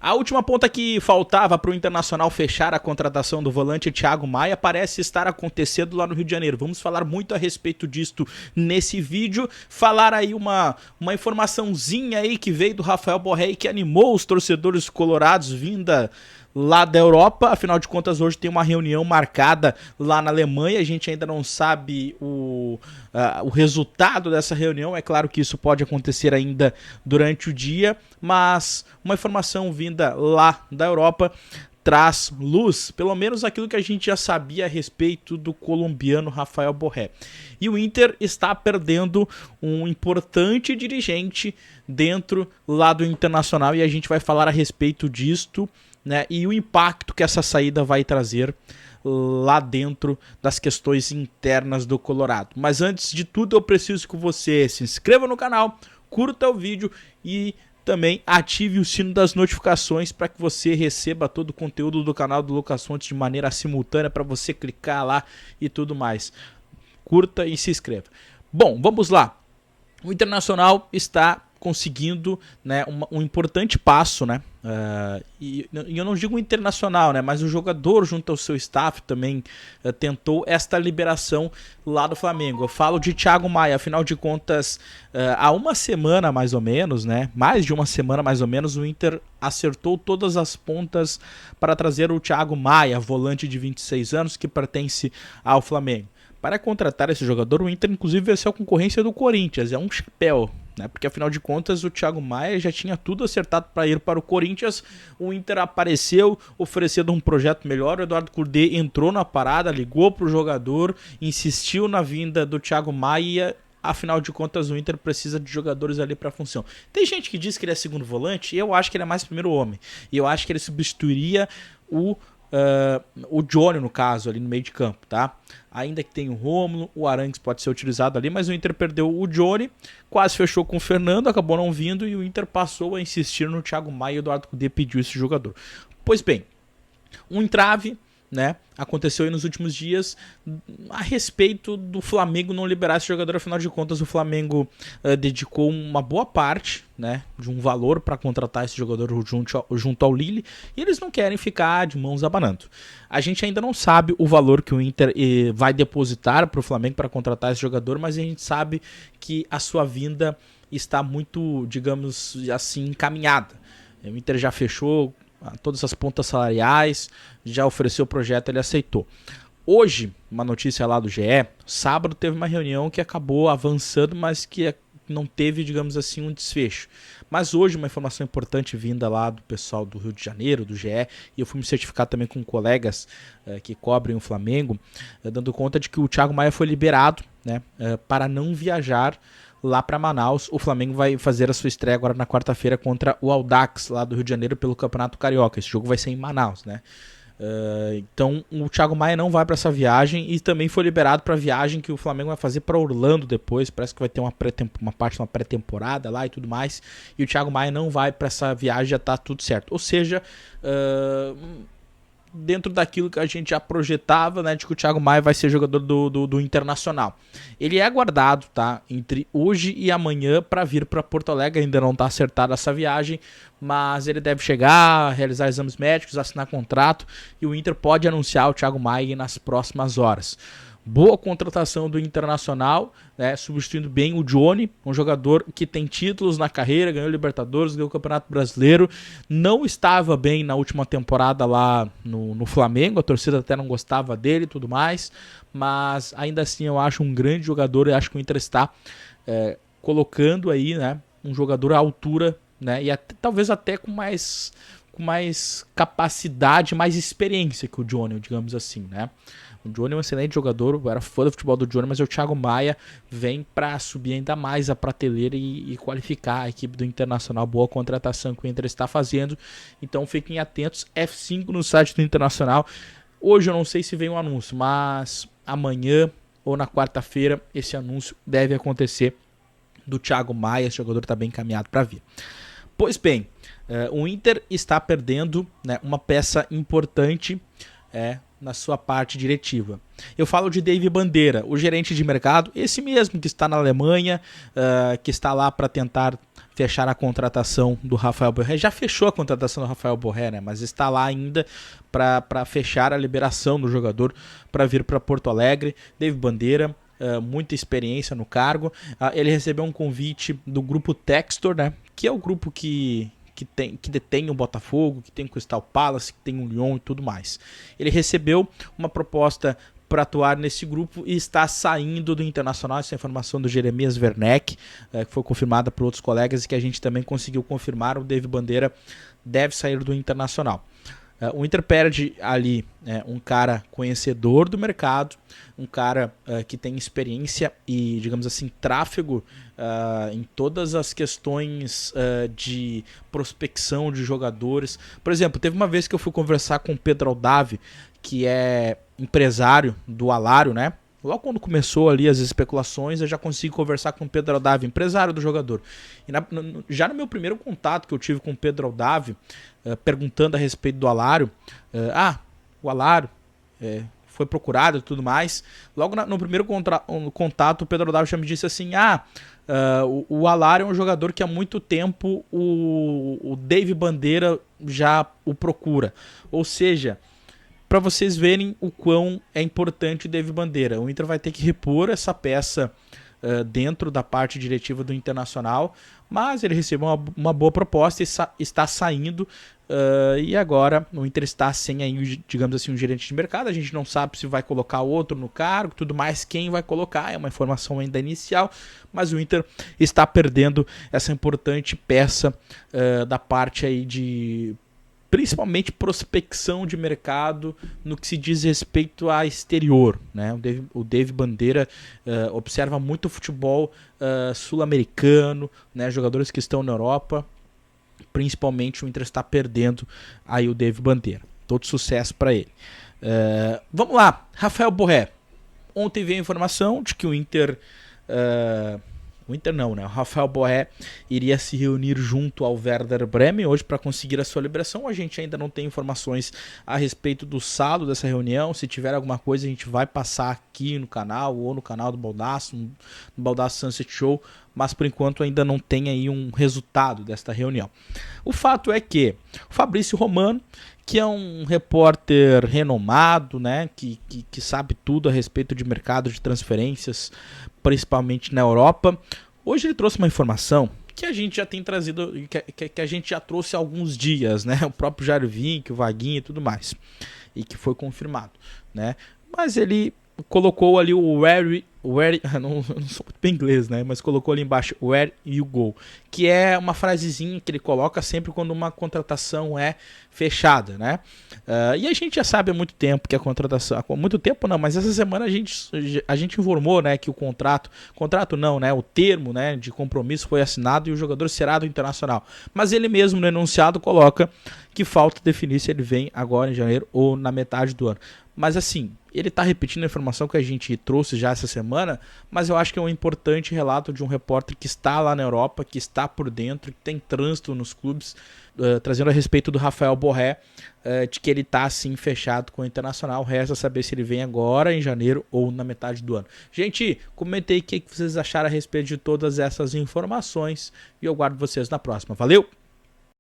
A última ponta que faltava para o Internacional fechar a contratação do volante Thiago Maia parece estar acontecendo lá no Rio de Janeiro. Vamos falar muito a respeito disto nesse vídeo. Falar aí uma informaçãozinha aí que veio do Rafael Borré e que animou os torcedores colorados vinda lá da Europa. Afinal de contas, hoje tem uma reunião marcada lá na Alemanha. A gente ainda não sabe o resultado dessa reunião. É claro que isso pode acontecer ainda durante o dia, mas uma informação vinda lá da Europa traz luz, pelo menos aquilo que a gente já sabia a respeito do colombiano Rafael Borré. E o Inter está perdendo um importante dirigente dentro lá do Internacional e a gente vai falar a respeito disto, né, e o impacto que essa saída vai trazer lá dentro das questões internas do Colorado. Mas antes de tudo, eu preciso que você se inscreva no canal, curta o vídeo e também ative o sino das notificações para que você receba todo o conteúdo do canal do Lucas Fontes de maneira simultânea, para você clicar lá e tudo mais. Curta e se inscreva. Bom, vamos lá. O Internacional está conseguindo, né, um importante passo, né? E eu não digo internacional, né? Mas o jogador junto ao seu staff também tentou esta liberação lá do Flamengo. Eu falo de Thiago Maia, afinal de contas, há uma semana mais ou menos, né? Mais de uma semana mais ou menos, o Inter acertou todas as pontas para trazer o Thiago Maia, volante de 26 anos que pertence ao Flamengo. Para contratar esse jogador, o Inter inclusive venceu a concorrência do Corinthians, é um chapéu, né? Porque afinal de contas o Thiago Maia já tinha tudo acertado para ir para o Corinthians, o Inter apareceu oferecendo um projeto melhor, o Eduardo Cudê entrou na parada, ligou para o jogador, insistiu na vinda do Thiago Maia. Afinal de contas, o Inter precisa de jogadores ali para a função. Tem gente que diz que ele é segundo volante, eu acho que ele é mais primeiro homem, e eu acho que ele substituiria o Johnny, no caso, ali no meio de campo, tá? Ainda que tenha o Rômulo, o Arangues pode ser utilizado ali, mas o Inter perdeu o Johnny, quase fechou com o Fernando, acabou não vindo e o Inter passou a insistir no Thiago Maia e o Eduardo Cudê pediu esse jogador. Pois bem, um entrave, né, aconteceu aí nos últimos dias a respeito do Flamengo não liberar esse jogador. Afinal de contas, o Flamengo dedicou uma boa parte, né, de um valor para contratar esse jogador junto ao Lille e eles não querem ficar de mãos abanando. A gente ainda não sabe o valor que o Inter vai depositar para o Flamengo para contratar esse jogador, mas a gente sabe que a sua vinda está muito, digamos assim, encaminhada. O Inter já fechou todas as pontas salariais, já ofereceu o projeto, ele aceitou. Hoje, uma notícia lá do GE, sábado teve uma reunião que acabou avançando, mas que não teve, digamos assim, um desfecho. Mas hoje uma informação importante vinda lá do pessoal do Rio de Janeiro, do GE, e eu fui me certificar também com colegas que cobrem o Flamengo, dando conta de que o Thiago Maia foi liberado, né, para não viajar lá para Manaus. O Flamengo vai fazer a sua estreia agora na quarta-feira contra o Audax, lá do Rio de Janeiro, pelo Campeonato Carioca. Esse jogo vai ser em Manaus, né? Então o Thiago Maia não vai para essa viagem e também foi liberado para a viagem que o Flamengo vai fazer para Orlando depois. Parece que vai ter uma parte de uma pré-temporada lá e tudo mais. E o Thiago Maia não vai para essa viagem, já tá tudo certo. Ou seja, dentro daquilo que a gente já projetava, né, de que o Thiago Maia vai ser jogador do Internacional. Ele é aguardado, tá, entre hoje e amanhã para vir para Porto Alegre. Ainda não está acertada essa viagem, mas ele deve chegar, realizar exames médicos, assinar contrato e o Inter pode anunciar o Thiago Maia nas próximas horas. Boa contratação do Internacional, né, substituindo bem o Johnny, um jogador que tem títulos na carreira, ganhou Libertadores, ganhou o Campeonato Brasileiro, não estava bem na última temporada lá no Flamengo, a torcida até não gostava dele e tudo mais, mas ainda assim eu acho um grande jogador e acho que o Inter está colocando aí, né, um jogador à altura, né, e talvez até com mais capacidade, mais experiência que o Johnny, digamos assim, né. O Johnny é um excelente jogador, eu era fã do futebol do Johnny, mas o Thiago Maia vem para subir ainda mais a prateleira e qualificar a equipe do Internacional. Boa contratação que o Inter está fazendo, então fiquem atentos. F5 no site do Internacional. Hoje eu não sei se vem um anúncio, mas amanhã ou na quarta-feira esse anúncio deve acontecer do Thiago Maia. Esse jogador está bem encaminhado para vir. Pois bem, o Inter está perdendo, né, uma peça importante na sua parte diretiva. Eu falo de David Bandeira, o gerente de mercado, esse mesmo que está na Alemanha, que está lá para tentar fechar a contratação do Rafael Borré. Já fechou a contratação do Rafael Borré, né? Mas está lá ainda para fechar a liberação do jogador para vir para Porto Alegre. David Bandeira, muita experiência no cargo. Ele recebeu um convite do grupo Textor, né? Que é o grupo que detém o Botafogo, que tem o Crystal Palace, que tem o Lyon e tudo mais. Ele recebeu uma proposta para atuar nesse grupo e está saindo do Internacional. Essa é a informação do Jeremias Werneck, que foi confirmada por outros colegas e que a gente também conseguiu confirmar. O David Bandeira deve sair do Internacional. O Inter perde ali um cara conhecedor do mercado, um cara que tem experiência e, digamos assim, tráfego em todas as questões de prospecção de jogadores. Por exemplo, teve uma vez que eu fui conversar com o Pedro Aldavi, que é empresário do Alário, né? Logo quando começou ali as especulações, eu já consegui conversar com o Pedro Aldavi, empresário do jogador. E já no meu primeiro contato que eu tive com o Pedro Aldavi, perguntando a respeito do Alário, o Alário foi procurado e tudo mais. Logo no primeiro contato, o Pedro Aldavi já me disse assim, o Alário é um jogador que há muito tempo o David Bandeira já o procura. Ou seja, para vocês verem o quão é importante o David Bandeira. O Inter vai ter que repor essa peça dentro da parte diretiva do Internacional, mas ele recebeu uma boa proposta e está saindo, e agora o Inter está sem aí, digamos assim, um gerente de mercado. A gente não sabe se vai colocar outro no cargo, tudo mais, quem vai colocar, é uma informação ainda inicial, mas o Inter está perdendo essa importante peça da parte aí de principalmente prospecção de mercado no que se diz respeito a exterior, né? O David Bandeira observa muito o futebol sul-americano, né? Jogadores que estão na Europa, principalmente o Inter está perdendo aí o David Bandeira. Todo sucesso para ele. Vamos lá, Rafael Borré. Ontem veio a informação de que o Inter não, né? O Rafael Borré iria se reunir junto ao Werder Bremen hoje para conseguir a sua liberação. A gente ainda não tem informações a respeito do saldo dessa reunião. Se tiver alguma coisa, a gente vai passar aqui no canal ou no canal do Baldasso, no Baldasso Sunset Show, mas por enquanto ainda não tem aí um resultado desta reunião. O fato é que o Fabrício Romano, que é um repórter renomado, né, que sabe tudo a respeito de mercado de transferências, principalmente na Europa, hoje ele trouxe uma informação que a gente já tem trazido, que a gente já trouxe há alguns dias, né, o próprio Jarvin, o Vaguinho e tudo mais, e que foi confirmado, né, mas ele colocou ali o where não sou muito bem inglês, né? Mas colocou ali embaixo where you go, que é uma frasezinha que ele coloca sempre quando uma contratação é fechada, né? E a gente já sabe há muito tempo que a contratação, há muito tempo não, mas essa semana a gente informou, né, que o contrato não, né, o termo, né, de compromisso foi assinado e o jogador será do Internacional. Mas ele mesmo no enunciado coloca que falta definir se ele vem agora em janeiro ou na metade do ano. Mas assim, ele está repetindo a informação que a gente trouxe já essa semana, mas eu acho que é um importante relato de um repórter que está lá na Europa, que está por dentro, que tem trânsito nos clubes, trazendo a respeito do Rafael Borré, de que ele está assim fechado com o Internacional. Resta saber se ele vem agora em janeiro ou na metade do ano. Gente, comentei o que vocês acharam a respeito de todas essas informações e eu guardo vocês na próxima. Valeu!